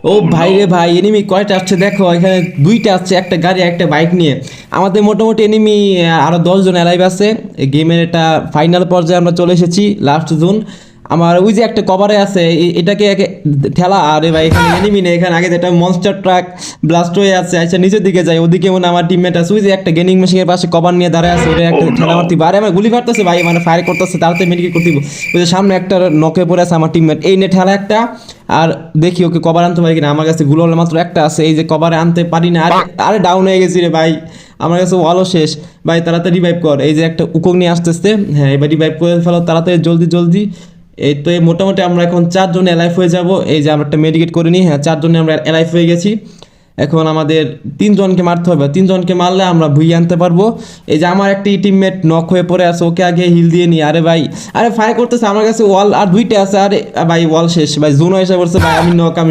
ও ভাই রে ভাই, এনিমি কয়টা আসছে দেখো, এখানে দুইটা আসছে, একটা গাড়ি একটা বাইক নিয়ে। আমাদের মোটামুটি এনিমি আরো 10 জন অ্যালাইভ আছে। গেমের এটা ফাইনাল পর্যায়ে আমরা চলে এসেছি, লাস্ট জোন। আমার ওই যে একটা কভারে আছে, এটাকে ঠেলা। আরে ভাই এখানে এনিমি নেই, এখানে আগে যেটা মনস্টার ট্রাক ব্লাস্ট হয়ে আছে। আচ্ছা নিচের দিকে যাই, ওদিকে মনে হয় আমার টিমমেট আছে। ওই যে একটা গেমিং মেশিনের পাশে কভার নিয়ে দাঁড়ায় আছে, ওটা একটা ঠেলা মারতে। আরে আমার গুলি মারতেছে ভাই, মানে ফায়ার করতেছে, তাড়াতাড়ি মেডিকেট করতে হবে। ওই যে সামনে একটা নকে পড়ে আছে আমার টিমমেট, এই নে ঠেলা একটা। আর দেখি ওকে কভার আনতে পারি কিনা। আমার কাছে গুলো মাত্র একটা আছে, এই যে কভারে আনতে পারি না। আরে আরে ডাউন হয়ে গেছি রে ভাই, আমার কাছে ওয়ালও শেষ। ভাই তাড়াতাড়ি রিভাইভ কর, এই যে একটা উকক নিয়ে আসতেছে। হ্যাঁ এবার রিভাইভ করে ফেলো তাড়াতাড়ি, জলদি জলদি। এই তো এই মোটামুটি আমরা এখন 4 জন অ্যালাইভ হয়ে যাব। এই যে আমরা একটা মেডিকেট করে নিই। হ্যাঁ 4 জনে আমরা অ্যালাইভ হয়ে গেছি। এখন আমাদের 3 জনকে মারতে হবে, 3 জনকে মারলে আমরা ভুইয়ে আনতে পারবো। এই যে আমার একটি টিমমেট নক হয়ে পড়ে আছে, ওকে আগে হিল দিয়ে নি। আরে ভাই আরে ফায়ার করতেছে, আমার কাছে ওয়াল আর দুইটা আছে। আরে ভাই ওয়াল শেষ ভাই, জোন এসে পড়ছে ভাই, আমি নক, আমি